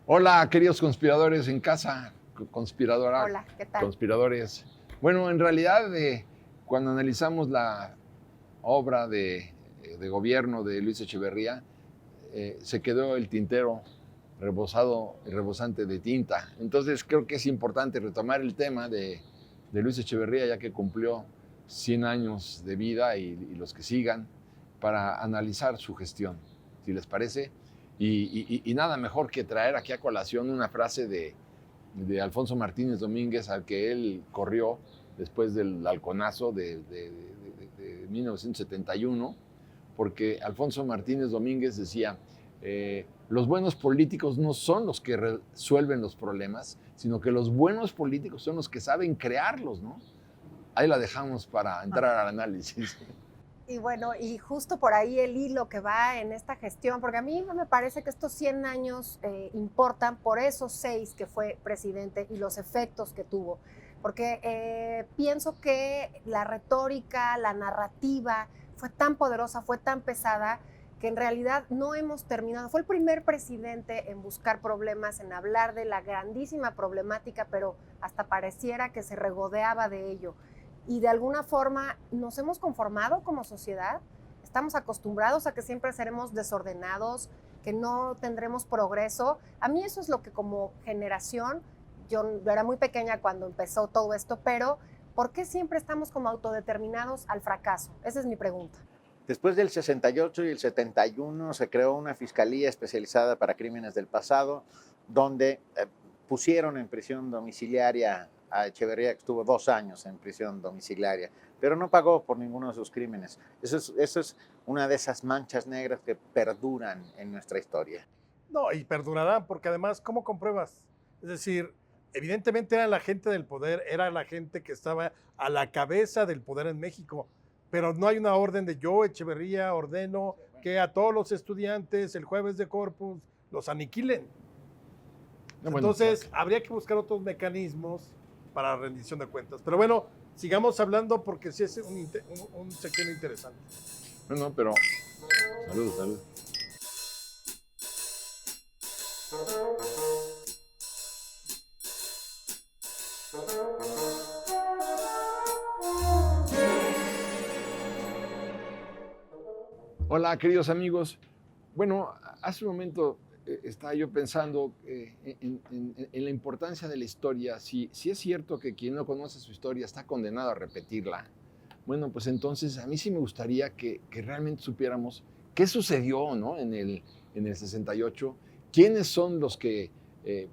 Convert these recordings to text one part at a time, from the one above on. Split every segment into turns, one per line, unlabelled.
Hola, queridos conspiradores en casa, conspiradora,
Hola, ¿qué tal?
conspiradores. Bueno, en realidad, cuando analizamos la obra de gobierno de Luis Echeverría, se quedó el tintero rebosado y rebosante de tinta. Entonces, creo que es importante retomar el tema de Luis Echeverría, ya que cumplió 100 años de vida y los que sigan, para analizar su gestión, si les parece. Y nada mejor que traer aquí a colación una frase de Alfonso Martínez Domínguez, al que él corrió después del halconazo de 1971, porque Alfonso Martínez Domínguez decía, los buenos políticos no son los que resuelven los problemas, sino que los buenos políticos son los que saben crearlos, ¿no? Ahí la dejamos para entrar al análisis.
Y bueno, y justo por ahí el hilo que va en esta gestión, porque a mí me parece que estos 100 años importan por esos 6 que fue presidente y los efectos que tuvo. Porque pienso que la retórica, la narrativa fue tan poderosa, fue tan pesada, que en realidad no hemos terminado. Fue el primer presidente en buscar problemas, en hablar de la grandísima problemática, pero hasta pareciera que se regodeaba de ello. Y de alguna forma nos hemos conformado como sociedad, estamos acostumbrados a que siempre seremos desordenados, que no tendremos progreso. A mí eso es lo que como generación, yo era muy pequeña cuando empezó todo esto, pero ¿por qué siempre estamos como autodeterminados al fracaso? Esa es mi pregunta.
Después del 68 y el 71 se creó una fiscalía especializada para crímenes del pasado, donde pusieron en prisión domiciliaria a Echeverría, que estuvo 2 años en prisión domiciliaria, pero no pagó por ninguno de sus crímenes. Eso es una de esas manchas negras que perduran en nuestra historia.
No, y perdurarán, porque además, ¿cómo compruebas? Es decir, evidentemente era la gente del poder, era la gente que estaba a la cabeza del poder en México, pero no hay una orden de yo, Echeverría, ordeno que a todos los estudiantes el jueves de Corpus los aniquilen.
No, bueno,
Entonces, habría que buscar otros mecanismos para la rendición de cuentas. Pero bueno, sigamos hablando porque sí es un sexenio interesante.
no, pero salud, salud. Hola, queridos amigos. Bueno, hace un momento estaba yo pensando en la importancia de la historia. Si es cierto que quien no conoce su historia está condenado a repetirla, bueno, pues entonces a mí sí me gustaría que realmente supiéramos qué sucedió, ¿no? En el 68, quiénes son los que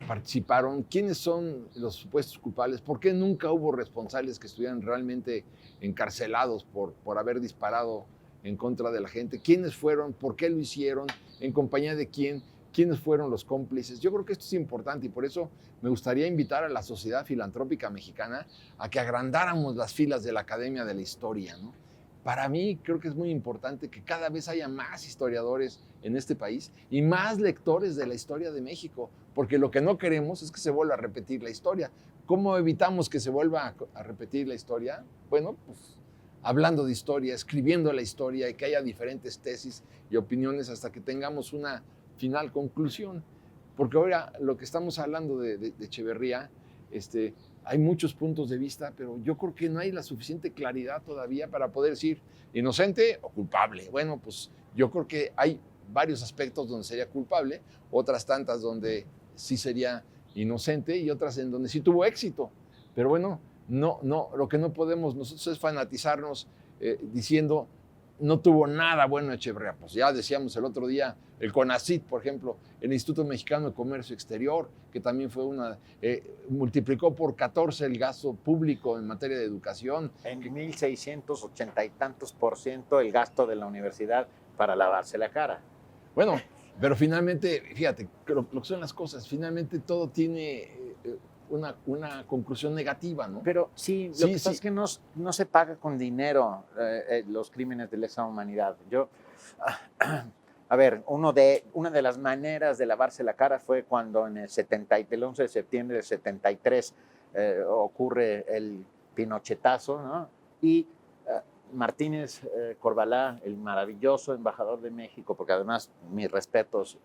participaron, quiénes son los supuestos culpables, por qué nunca hubo responsables que estuvieran realmente encarcelados por haber disparado en contra de la gente, quiénes fueron, por qué lo hicieron, en compañía de quién, quiénes fueron los cómplices. Yo creo que esto es importante y por eso me gustaría invitar a la Sociedad Filantrópica Mexicana a que agrandáramos las filas de la Academia de la Historia, ¿no? Para mí creo que es muy importante que cada vez haya más historiadores en este país y más lectores de la historia de México, porque lo que no queremos es que se vuelva a repetir la historia. ¿Cómo evitamos que se vuelva a repetir la historia? Bueno, pues hablando de historia, escribiendo la historia y que haya diferentes tesis y opiniones hasta que tengamos una final conclusión. Porque ahora lo que estamos hablando de Echeverría, hay muchos puntos de vista, pero yo creo que no hay la suficiente claridad todavía para poder decir inocente o culpable. Bueno, pues yo creo que hay varios aspectos donde sería culpable, otras tantas donde sí sería inocente y otras en donde sí tuvo éxito. Pero bueno, lo que no podemos nosotros es fanatizarnos diciendo no tuvo nada bueno Echeverría. Pues ya decíamos el otro día, el CONACYT, por ejemplo, el Instituto Mexicano de Comercio Exterior, que también fue multiplicó por 14 el gasto público en materia de educación.
En 1.680 y tantos % el gasto de la universidad para lavarse la cara.
Bueno, pero finalmente, fíjate, lo que son las cosas, finalmente todo tiene una conclusión negativa, ¿no?
Pero sí, lo que pasa es que no se paga con dinero los crímenes de lesa humanidad. A ver, una de las maneras de lavarse la cara fue cuando el 11 de septiembre del 73 ocurre el Pinochetazo, ¿no? Y Martínez Corbalá, el maravilloso embajador de México, porque además, mis respetos,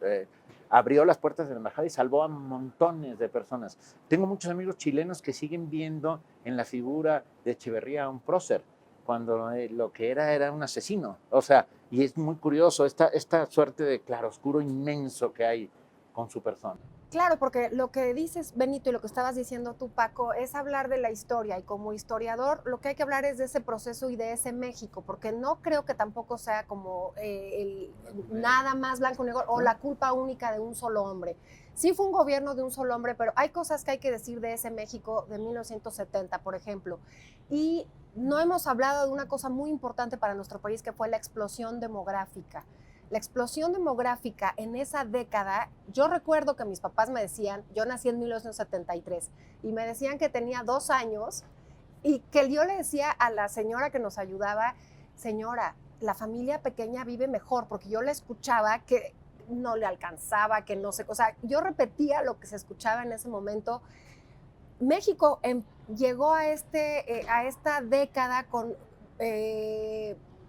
abrió las puertas de la embajada y salvó a montones de personas. Tengo muchos amigos chilenos que siguen viendo en la figura de Echeverría a un prócer, cuando lo que era un asesino. O sea, y es muy curioso esta suerte de claroscuro inmenso que hay con su persona.
Claro, porque lo que dices, Benito, y lo que estabas diciendo tú, Paco, es hablar de la historia. Y como historiador, lo que hay que hablar es de ese proceso y de ese México, porque no creo que tampoco sea como nada más blanco y negro o la culpa única de un solo hombre. Sí fue un gobierno de un solo hombre, pero hay cosas que hay que decir de ese México de 1970, por ejemplo. Y no hemos hablado de una cosa muy importante para nuestro país, que fue la explosión demográfica. La explosión demográfica en esa década, yo recuerdo que mis papás me decían, yo nací en 1973, y me decían que tenía 2 años y que yo le decía a la señora que nos ayudaba, señora, la familia pequeña vive mejor, porque yo le escuchaba que no le alcanzaba, que no sé, o sea, yo repetía lo que se escuchaba en ese momento. México llegó a esta década con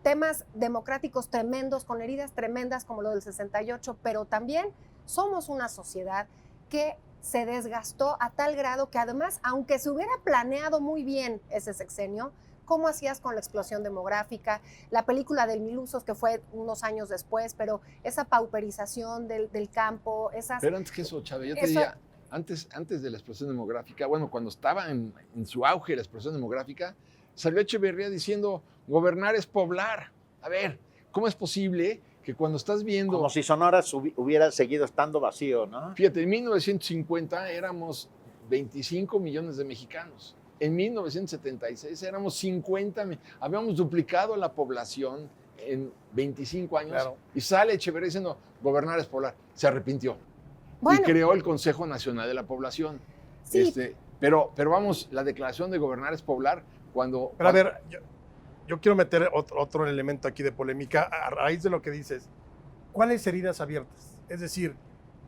temas democráticos tremendos, con heridas tremendas como lo del 68, pero también somos una sociedad que se desgastó a tal grado que además, aunque se hubiera planeado muy bien ese sexenio, ¿cómo hacías con la explosión demográfica? La película del Mil Usos, que fue unos años después, pero esa pauperización del campo, esas...
Pero antes que eso, Chávez, yo te diría, antes de la explosión demográfica, bueno, cuando estaba en su auge la explosión demográfica, salió Echeverría diciendo, gobernar es poblar. A ver, ¿cómo es posible que cuando estás viendo...
Como si Sonora hubiera seguido estando vacío, ¿no?
Fíjate, en 1950 éramos 25 millones de mexicanos. En 1976 éramos 50, habíamos duplicado la población en 25 años.
Claro.
Y sale Echeverría diciendo, gobernar es poblar. Se arrepintió.
Bueno,
y creó el Consejo Nacional de la Población.
Sí.
Pero vamos, la declaración de gobernar es poblar cuando...
Pero a ver, yo quiero meter otro elemento aquí de polémica a raíz de lo que dices. ¿Cuáles heridas abiertas? Es decir,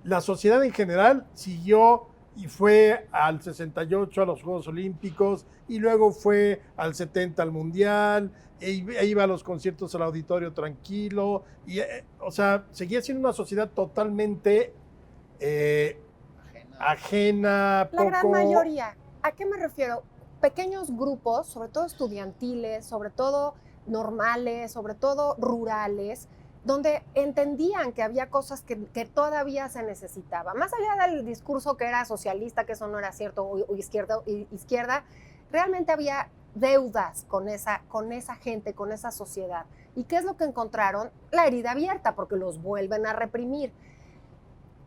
la sociedad en general siguió y fue al 68 a los Juegos Olímpicos y luego fue al 70 al Mundial e iba a los conciertos al auditorio tranquilo. Y, o sea, seguía siendo una sociedad totalmente ajena,
la gran mayoría. ¿A qué me refiero? Pequeños grupos, sobre todo estudiantiles, sobre todo normales, sobre todo rurales, donde entendían que había cosas que todavía se necesitaban. Más allá del discurso que era socialista, que eso no era cierto, o izquierda, realmente había deudas con esa gente, con esa sociedad. ¿Y qué es lo que encontraron? La herida abierta, porque los vuelven a reprimir.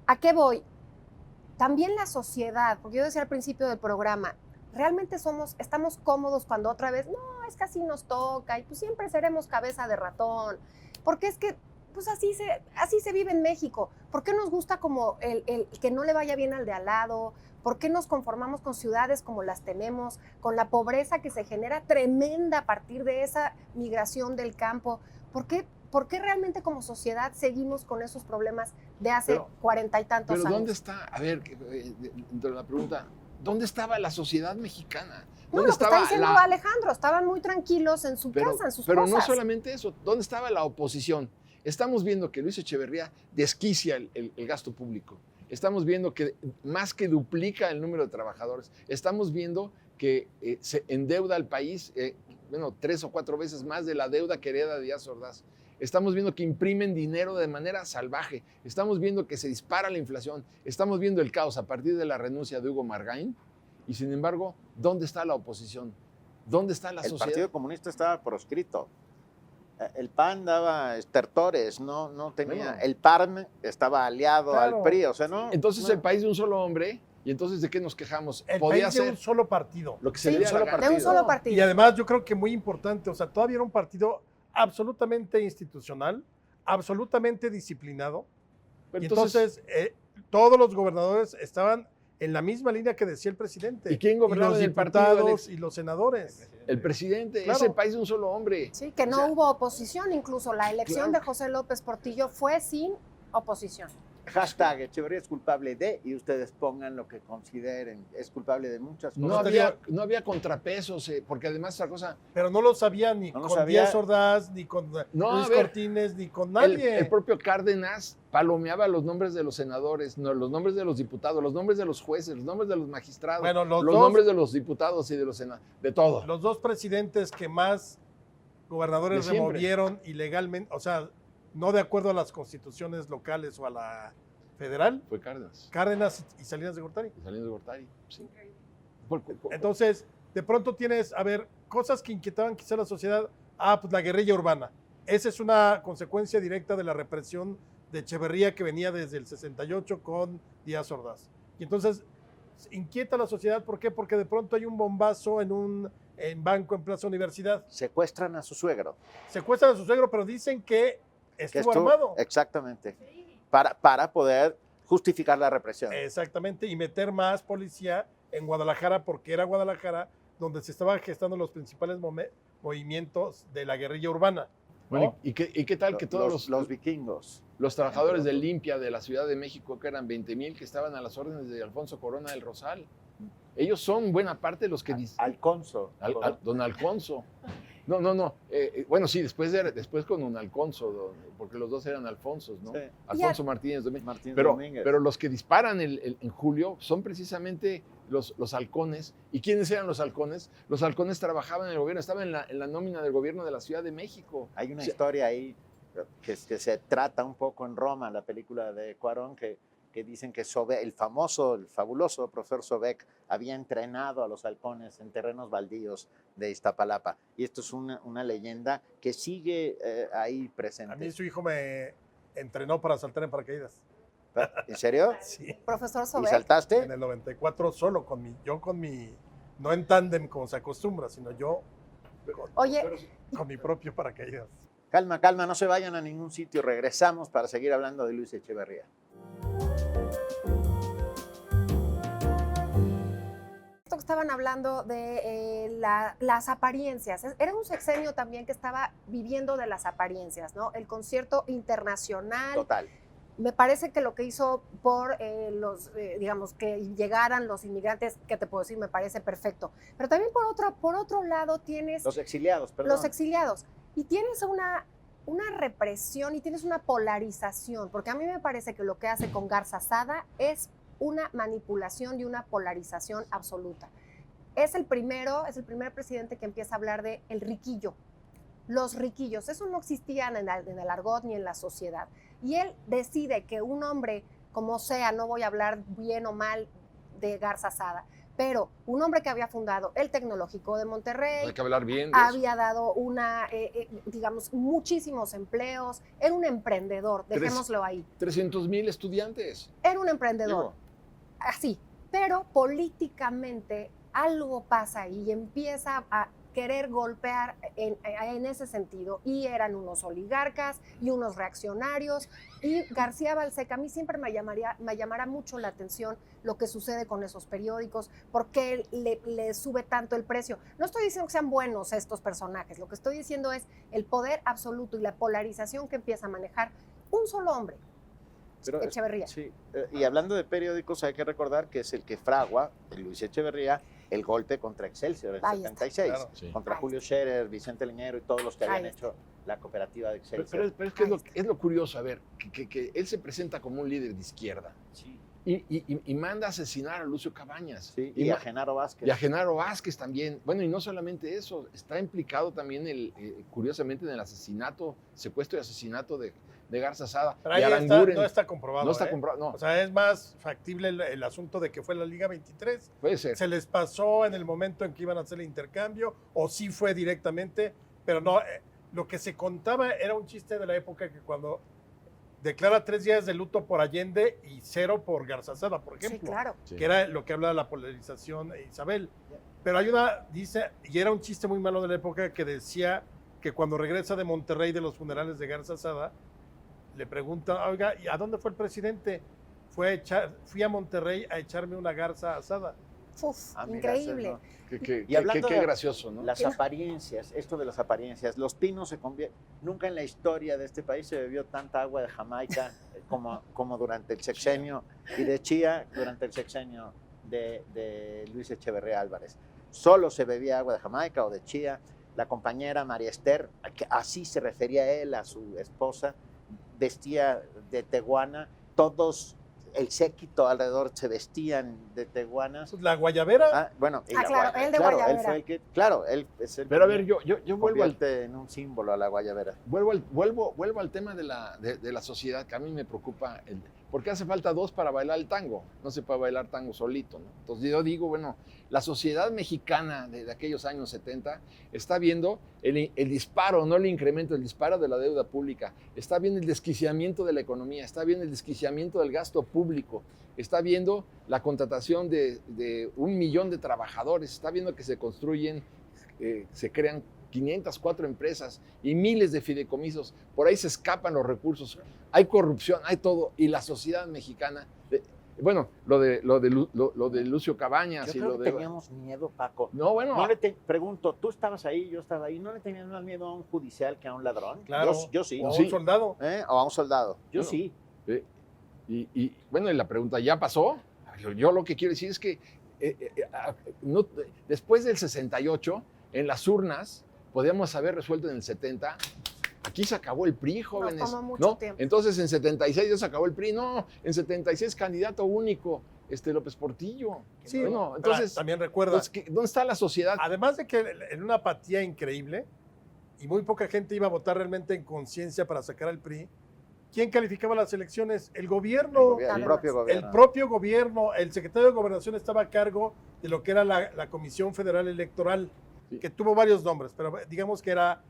¿A qué voy? También la sociedad, porque yo decía al principio del programa, realmente estamos cómodos cuando otra vez, no, es que así nos toca y pues siempre seremos cabeza de ratón, porque es que pues así se vive en México. ¿Por qué nos gusta como el que no le vaya bien al de al lado? ¿Por qué nos conformamos con ciudades como las tenemos, con la pobreza que se genera tremenda a partir de esa migración del campo? ¿Por qué realmente como sociedad seguimos con esos problemas de hace 40 y tantos años?
Pero ¿dónde está? A ver, dentro de la pregunta, ¿dónde estaba la sociedad mexicana?
No, lo que está diciendo Alejandro, estaban muy tranquilos en su casa, en sus
pero
cosas.
No solamente eso, ¿dónde estaba la oposición? Estamos viendo que Luis Echeverría desquicia el gasto público. Estamos viendo que más que duplica el número de trabajadores. Estamos viendo que se endeuda al país, 3 o 4 veces más de la deuda que hereda Díaz Ordaz. Estamos viendo que imprimen dinero de manera salvaje. Estamos viendo que se dispara la inflación. Estamos viendo el caos a partir de la renuncia de Hugo Margain. Y sin embargo, ¿dónde está la oposición? ¿Dónde está la sociedad?
El Partido Comunista estaba proscrito. El PAN daba estertores, no tenía.
No.
El PARM estaba aliado al PRI, o sea, no.
Entonces el país de un solo hombre, y entonces ¿de qué nos quejamos?
El
Podía
país de
ser
un solo partido.
lo que se le
de un
diera
solo
la gana.
De un solo partido.
Y además yo creo que muy importante, o sea, todavía era un partido absolutamente institucional, absolutamente disciplinado.
Pero
Y entonces todos los gobernadores estaban en la misma línea que decía el presidente.
¿Y quién gobernaba
los
en el partido,
diputados
Alex?
y los senadores.
el presidente,
Claro.
es el país de un solo hombre.
Sí, que no hubo oposición, incluso la elección
Claro.
de José López Portillo fue sin oposición.
Hashtag Echeverría es culpable de, y ustedes pongan lo que consideren. Es culpable de muchas cosas.
No había contrapesos, porque además otra cosa,
Pero no lo sabía ni
No lo
con
sabía.
Díaz Ordaz, ni con
No,
Luis
a ver,
Cortines, ni con
el
nadie.
propio Cárdenas palomeaba los nombres de los senadores, no, los nombres de los diputados, los nombres de los jueces, los nombres de los magistrados,
Bueno,
los
los
nombres de los diputados y de los senadores, de todo.
Los dos presidentes que más gobernadores
De siempre.
removieron ilegalmente, o sea, no de acuerdo a las constituciones locales o a la federal,
Fue Cárdenas
Cárdenas y Salinas de Gortari.
y Salinas de Gortari. Sí.
Entonces, de pronto tienes, a ver, cosas que inquietaban quizá a la sociedad. Pues la guerrilla urbana. Esa es una consecuencia directa de la represión de Echeverría que venía desde el 68 con Díaz Ordaz. Y entonces inquieta a la sociedad, ¿por qué? Porque de pronto hay un bombazo en banco en Plaza Universidad.
Secuestran a su suegro.
Secuestran a su suegro, pero dicen que
que
estuvo armado.
Exactamente. Para poder justificar la represión.
Exactamente, y meter más policía en Guadalajara, porque era Guadalajara donde se estaban gestando los principales movimientos de la guerrilla urbana. ¿no?
Bueno, ¿y qué tal que todos
los vikingos.
los trabajadores de limpia de la Ciudad de México, que eran 20,000, que estaban a las órdenes de Alfonso Corona del Rosal? Ellos son buena parte los que
Alconso.
don Alfonso. No. Bueno, sí, después con don Alfonso, porque los dos eran Alfonsos, ¿no?
Sí.
Alfonso Martínez Domínguez.
Martín
Pero,
Domínguez.
pero los que disparan en julio son precisamente los halcones. ¿Y quiénes eran los halcones? Los halcones trabajaban en el gobierno, estaban en la nómina del gobierno de la Ciudad de México.
Hay una
O sea,
historia ahí que se trata un poco en Roma, la película de Cuarón, que dicen que el fabuloso profesor Sobek había entrenado a los halcones en terrenos baldíos de Iztapalapa. Y esto es una leyenda que sigue ahí presente.
A mí su hijo me entrenó para saltar en paracaídas.
¿En serio?
Sí.
Profesor
¿Y
Sobek.
saltaste?
En el 94 solo, no en tándem como se acostumbra, sino yo
Oye,
con mi propio paracaídas.
Calma, no se vayan a ningún sitio. Regresamos para seguir hablando de Luis Echeverría.
esto que estaban hablando de las apariencias. Era un sexenio también que estaba viviendo de las apariencias, ¿no? El concierto internacional.
Total.
Me parece que lo que hizo por digamos, que llegaran los inmigrantes, que te puedo decir, me parece perfecto. Pero también por otro lado tienes
Los exiliados, perdón.
los exiliados. Y tienes una represión y tienes una polarización, porque a mí me parece que lo que hace con Garza Sada es una manipulación y una polarización absoluta. Es el primer presidente que empieza a hablar de el riquillo. Los riquillos, eso no existía en el argot ni en la sociedad. Y él decide que un hombre, como sea, no voy a hablar bien o mal de Garza Sada, pero un hombre que había fundado el Tecnológico de Monterrey,
hay que hablar bien de eso.
había dado digamos, muchísimos empleos, era un emprendedor, dejémoslo ahí.
300,000 estudiantes.
Era un emprendedor,
Digo,
así, pero políticamente algo pasa ahí y empieza a querer golpear en ese sentido, y eran unos oligarcas y unos reaccionarios, y García Balseca, a mí siempre me llamará mucho la atención lo que sucede con esos periódicos, porque le sube tanto el precio. No estoy diciendo que sean buenos estos personajes, lo que estoy diciendo es el poder absoluto y la polarización que empieza a manejar un solo hombre,
Pero,
Echeverría.
Sí, y hablando de periódicos, hay que recordar que es el que fragua, Luis Echeverría, el golpe contra Excelsior en
Ahí está.
76,
Claro.
Sí.
contra
Ahí
Julio Scherer, Vicente Leñero y todos los que habían
Ahí está.
hecho la cooperativa de
Pero
Excelsior.
es que es lo curioso, a ver, que él se presenta como un líder de izquierda
Sí,
y manda a asesinar a Lucio Cabañas.
sí, y a Genaro Vázquez.
Y a Genaro Vázquez también. Bueno, y no solamente eso, está implicado también, curiosamente, en el secuestro y asesinato de Garza Sada.
Pero
y
ahí
Aranguren.
no está comprobado.
No está
¿eh?
comprobado, no.
O sea, es más factible el asunto de que fue la Liga 23.
Puede ser.
Se les pasó en el momento en que iban a hacer el intercambio, o sí fue directamente, pero no. Lo que se contaba era un chiste de la época, que cuando declara 3 días de luto por Allende y 0 por Garza Sada, por
Sí,
ejemplo.
claro.
Sí.
Que era lo que habla de la polarización Isabel. Pero dice, y era un chiste muy malo de la época, que decía que cuando regresa de Monterrey de los funerales de Garza Sada, le pregunta, oiga, ¿y a dónde fue el presidente? Fui a Monterrey a echarme una garza asada.
Uf,
Ah, mira,
increíble.
eso
Qué
Y hablando
qué
de
gracioso, ¿no?
Las apariencias, esto de las apariencias, los pinos se convierten, nunca en la historia de este país se bebió tanta agua de Jamaica como durante el sexenio y de Chía durante el sexenio de Luis Echeverría Álvarez. Solo se bebía agua de Jamaica o de Chía. La compañera María Esther, que así se refería él a su esposa, vestía de teguana, todos el séquito alrededor se vestían de teguanas.
La guayabera.
Ah, bueno, y
Ah,
la
claro,
guaya-
él de
claro, él
guayabera.
fue el que, claro, él es el
Pero a
que
ver, yo vuelvo al
convierte en un símbolo a la guayabera.
vuelvo al tema de la sociedad, que a mí me preocupa. Porque hace falta dos para bailar el tango. No se puede bailar tango solito, ¿no? Entonces yo digo, bueno, la sociedad mexicana de aquellos años 70 está viendo el disparo, no el incremento, el disparo de la deuda pública. Está viendo el desquiciamiento de la economía, está viendo el desquiciamiento del gasto público, está viendo la contratación de 1 millón de trabajadores, está viendo que se construyen, se crean 504 empresas y miles de fideicomisos. Por ahí se escapan los recursos. Hay corrupción, hay todo. Y la sociedad mexicana, bueno, lo de Lucio Cabañas
Yo
y
creo
lo
que
de...
teníamos miedo, Paco.
No, bueno,
No le pregunto, tú estabas ahí, yo estaba ahí, ¿no le tenías más miedo a un judicial que a un ladrón?
Claro.
Yo sí.
O
Sí.
un soldado.
O a un soldado. Yo
Bueno,
sí.
bueno, y la pregunta, ¿ya pasó? Yo lo que quiero decir es que después del 68, en las urnas, podíamos haber resuelto en el 70. Aquí se acabó el PRI, jóvenes.
tomó mucho
¿no?
tiempo.
Entonces en 76 ya se acabó el PRI. No, en 76 candidato único, López Portillo.
Sí,
Bueno,
pero
entonces,
también recuerda,
entonces, ¿dónde está la sociedad?
además de que en una apatía increíble y muy poca gente iba a votar realmente en conciencia para sacar al PRI, ¿quién calificaba las elecciones? El gobierno.
El
Además.
propio
El
gobierno.
propio gobierno, el secretario de Gobernación estaba a cargo de lo que era la Comisión Federal Electoral,
Sí.
que tuvo varios nombres, pero digamos que era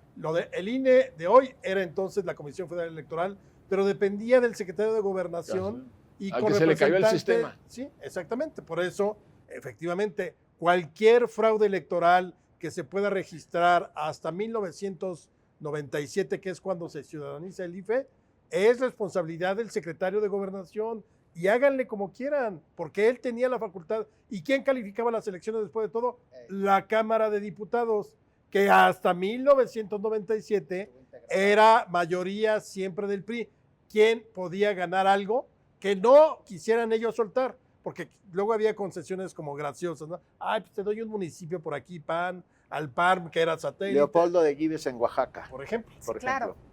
el INE de hoy era entonces la Comisión Federal Electoral, pero dependía del secretario de Gobernación y
Al
con
que se le cayó el
representante-
sistema.
Sí, exactamente. Por eso, efectivamente, cualquier fraude electoral que se pueda registrar hasta 1997, que es cuando se ciudadaniza el IFE, es responsabilidad del secretario de Gobernación. Y háganle como quieran, porque él tenía la facultad. ¿Y quién calificaba las elecciones después de todo? La Cámara de Diputados, que hasta 1997 era mayoría siempre del PRI. ¿Quién podía ganar algo que no quisieran ellos soltar? Porque luego había concesiones como graciosas, ¿no? Ay, pues te doy un municipio por aquí, al PAN, que era satélite,
Leopoldo de Gives en Oaxaca,
por ejemplo.
por
claro.
ejemplo.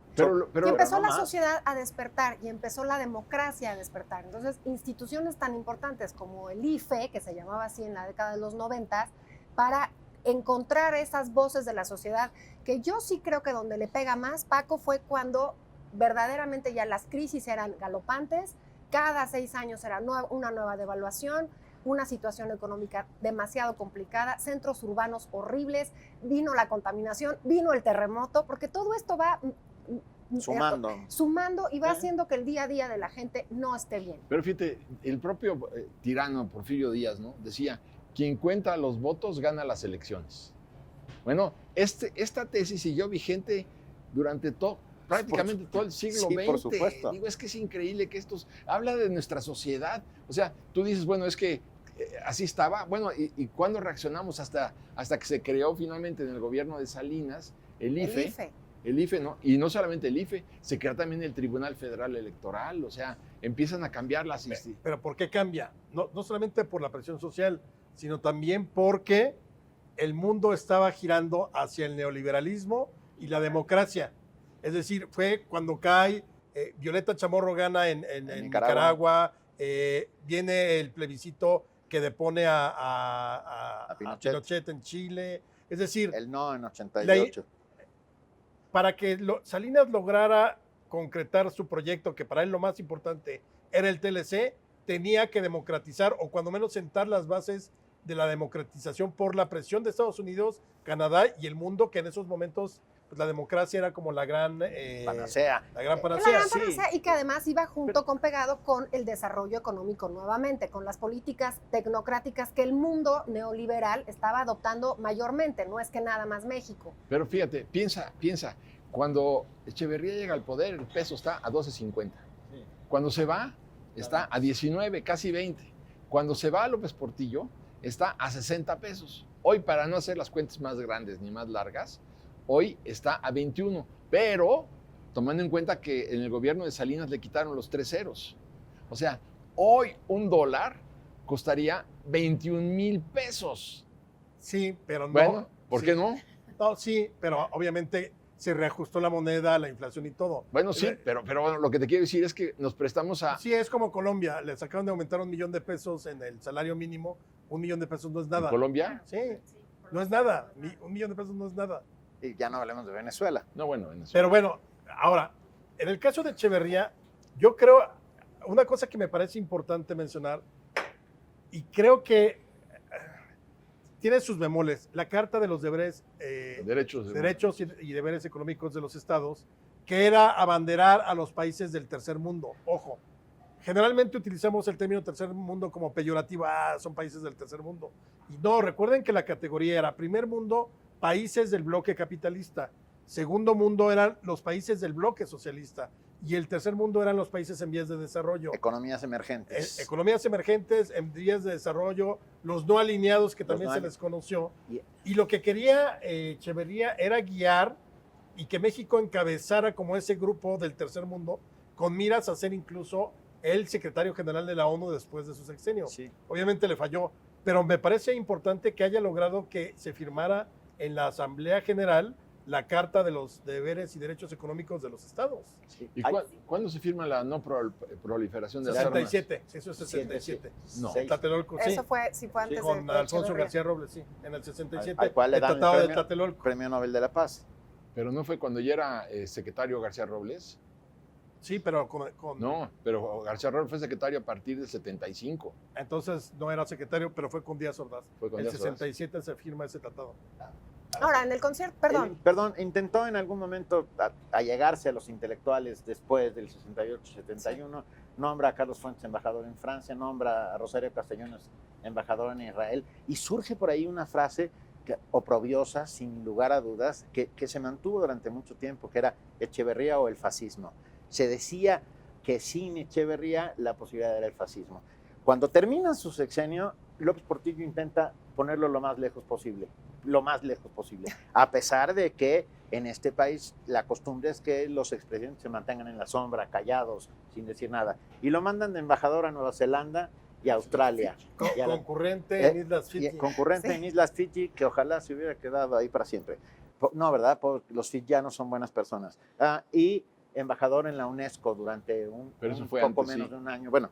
Pero
Y empezó
no
la
más.
sociedad a despertar y empezó la democracia a despertar. Entonces, instituciones tan importantes como el IFE, que se llamaba así en la década de los 90, para encontrar esas voces de la sociedad, que yo sí creo que donde le pega más, Paco, fue cuando verdaderamente ya las crisis eran galopantes, cada 6 años era una nueva devaluación, una situación económica demasiado complicada, centros urbanos horribles, vino la contaminación, vino el terremoto, porque todo esto va sumando y va haciendo que el día a día de la gente no esté bien.
Pero fíjate, el propio tirano Porfirio Díaz, ¿no? Decía, quien cuenta los votos gana las elecciones. Bueno, esta tesis siguió vigente durante prácticamente todo el siglo
Sí,
XX.
por supuesto.
Digo, es que es increíble que habla de nuestra sociedad. O sea, tú dices, bueno, es que así estaba. Bueno, ¿y cuándo reaccionamos? Hasta que se creó finalmente en el gobierno de Salinas el IFE. El IFE, ¿no? Y no solamente el IFE, se crea también el Tribunal Federal Electoral, o sea, empiezan a cambiar las instituciones.
Pero ¿por qué cambia? No solamente por la presión social, sino también porque el mundo estaba girando hacia el neoliberalismo y la democracia. Es decir, fue cuando cae, Violeta Chamorro gana en Nicaragua, viene el plebiscito que depone a Pinochet en Chile. Es decir,
el no en 88.
Para que Salinas lograra concretar su proyecto, que para él lo más importante era el TLC, tenía que democratizar o cuando menos sentar las bases de la democratización por la presión de Estados Unidos, Canadá y el mundo, que en esos momentos pues, la democracia era como la gran
panacea.
La gran
La
panacea.
gran panacea, y que además iba pegado con el desarrollo económico nuevamente, con las políticas tecnocráticas que el mundo neoliberal estaba adoptando mayormente, no es que nada más México.
Pero fíjate, piensa, cuando Echeverría llega al poder, el peso está a 12.50.
Sí.
Cuando se va, está a 19, casi 20. Cuando se va López Portillo, está a 60 pesos. Hoy, para no hacer las cuentas más grandes ni más largas, hoy está a 21. Pero tomando en cuenta que en el gobierno de Salinas le quitaron los 3 ceros. O sea, hoy un dólar costaría 21,000 pesos.
Sí, pero no.
Bueno, ¿por
sí.
qué no?
No, sí, pero obviamente se reajustó la moneda, la inflación y todo.
Bueno, sí, pero bueno, lo que te quiero decir es que nos prestamos a...
Sí, es como Colombia. Les acaban de aumentar $1,000,000 en el salario mínimo. $1,000,000 no es nada.
¿En Colombia?
Sí, no es nada. $1,000,000 no es nada.
Y ya no hablemos de Venezuela.
No, bueno, en eso.
Pero bueno, ahora, en el caso de Echeverría, yo creo, una cosa que me parece importante mencionar, y creo que tiene sus bemoles, la Carta de los Deberes, derechos y deberes económicos de los estados, que era abanderar a los países del tercer mundo. Ojo, generalmente utilizamos el término tercer mundo como peyorativo, son países del tercer mundo. Y no, recuerden que la categoría era primer mundo, países del bloque capitalista, segundo mundo eran los países del bloque socialista y el tercer mundo eran los países en vías de desarrollo.
Economías emergentes.
Economías emergentes, en vías de desarrollo, los no alineados que también se les conoció. Y lo que quería Echeverría era guiar y que México encabezara como ese grupo del tercer mundo con miras a ser incluso el secretario general de la ONU después de su sexenio.
Sí.
Obviamente le falló, pero me parece importante que haya logrado que se firmara en la Asamblea General la Carta de los Deberes y Derechos Económicos de los Estados.
Sí.
¿Y cuándo se firma la no proliferación de las
67, eso es 67.
No.
Tlatelolco, sí.
Eso fue, sí fue antes
Con
de
Alfonso
Echeverría.
García Robles, sí, en el 67.
Al cual le
el
dan el
Tratado de
premio.
Tlatelolco.
Premio Nobel de la Paz.
Pero no fue cuando ya era secretario García Robles.
Sí, pero
No, pero García Robles fue secretario a partir del 75.
entonces no era secretario, pero fue con Díaz Ordaz.
Fue con
En el
Díaz Ordaz.
67 se firma ese tratado.
Ahora, en el concierto, perdón.
Perdón, intentó en algún momento allegarse a los intelectuales después del 68-71, nombra a Carlos Fuentes embajador en Francia, nombra a Rosario Castellanos embajador en Israel, y surge por ahí una frase oprobiosa, sin lugar a dudas, que se mantuvo durante mucho tiempo, que era Echeverría o el fascismo. Se decía que sin Echeverría la posibilidad era el fascismo. Cuando termina su sexenio, López Portillo intenta ponerlo lo más lejos posible, a pesar de que en este país la costumbre es que los expresidentes se mantengan en la sombra, callados, sin decir nada, y lo mandan de embajador a Nueva Zelanda y a Australia.
Concurrente en Islas Fiji.
Concurrente en Islas Fiji, que ojalá se hubiera quedado ahí para siempre. No, ¿verdad? Los fijianos son buenas personas. Y embajador en la UNESCO durante un
fue
poco
antes,
menos
sí.
de un año. Bueno,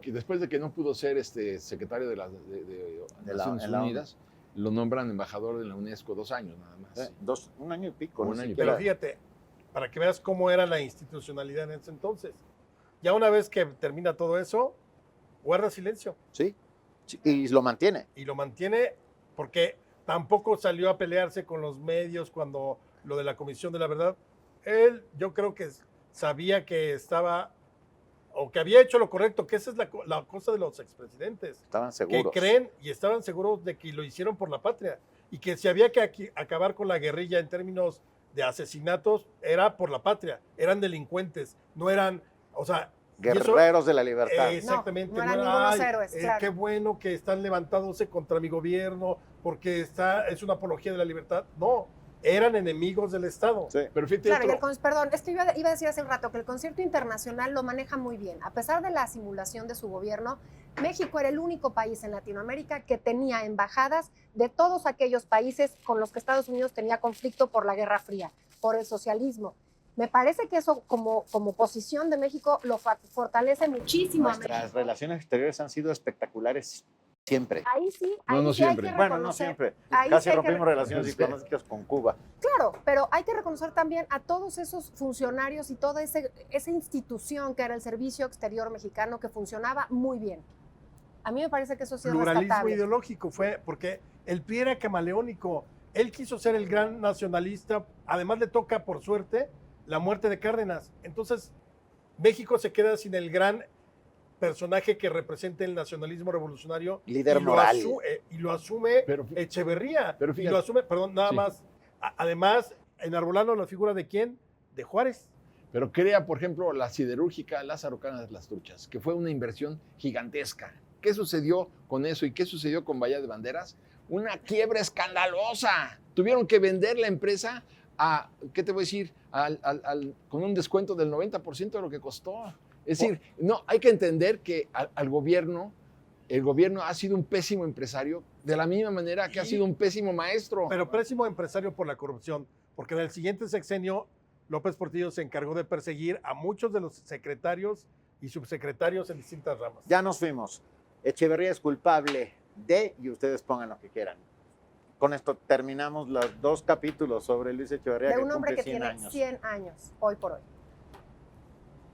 Después de que no pudo ser secretario de Naciones Unidas, lo nombran embajador de la UNESCO 2 años nada más.
Un año y pico.
Un año y
Pero fíjate, para que veas cómo era la institucionalidad en ese entonces. Ya una vez que termina todo eso, guarda silencio.
Sí, y lo mantiene.
Y lo mantiene porque tampoco salió a pelearse con los medios cuando lo de la Comisión de la Verdad. Él, yo creo que sabía que estaba, o que había hecho lo correcto, que esa es la cosa de los expresidentes.
Estaban seguros.
Que creen y estaban seguros de que lo hicieron por la patria. Y que si había que acabar con la guerrilla en términos de asesinatos, era por la patria. Eran delincuentes, no eran, o sea...
Guerreros de la libertad.
Exactamente.
No eran ningunos héroes, claro.
Qué bueno que están levantándose contra mi gobierno porque es una apología de la libertad. No, eran enemigos del Estado.
Sí.
Pero fíjate,
Claro, perdón, es que iba a decir hace un rato que el concierto internacional lo maneja muy bien. A pesar de la simulación de su gobierno, México era el único país en Latinoamérica que tenía embajadas de todos aquellos países con los que Estados Unidos tenía conflicto por la Guerra Fría, por el socialismo. Me parece que eso como posición de México lo fortalece muchísimo.
Nuestras relaciones exteriores han sido espectaculares siempre.
Ahí sí,
No
sí hay
siempre.
que
Bueno, no
reconocer.
siempre.
Ahí
Casi
sí hay que
rompimos relaciones diplomáticas con Cuba.
Claro, pero hay que reconocer también a todos esos funcionarios y toda esa institución que era el Servicio Exterior Mexicano que funcionaba muy bien. A mí me parece que eso sí es
Pluralismo
rescatable.
ideológico fue porque el PRI era camaleónico. Él quiso ser el gran nacionalista. Además le toca, por suerte, la muerte de Cárdenas. Entonces, México se queda sin el gran personaje que represente el nacionalismo revolucionario.
Líder moral.
Y lo asume
Pero-
Echeverría.
pero
Y
fíjate-
lo asume, perdón, nada
Sí.
más. Además, enarbolando la figura de quién? De Juárez.
Pero crea, por ejemplo, la siderúrgica Lázaro Cárdenas Las Truchas, que fue una inversión gigantesca, qué sucedió con eso y qué sucedió con Bahía de Banderas? Una quiebra escandalosa. Tuvieron que vender la empresa a, ¿qué te voy a decir? Con un descuento del 90% de lo que costó. Es decir, no, hay que entender que el gobierno ha sido un pésimo empresario de la misma manera que ha sido un pésimo maestro.
Pero pésimo empresario por la corrupción, porque en el siguiente sexenio López Portillo se encargó de perseguir a muchos de los secretarios y subsecretarios en distintas ramas.
Ya nos fuimos. Echeverría es culpable de, y ustedes pongan lo que quieran. Con esto terminamos los 2 capítulos sobre Luis Echeverría,
De
que
un hombre
cumple
que
100
tiene
años.
100 años, hoy por hoy.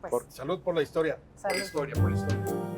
Pues,
Salud por la historia.
salud.
Por la historia.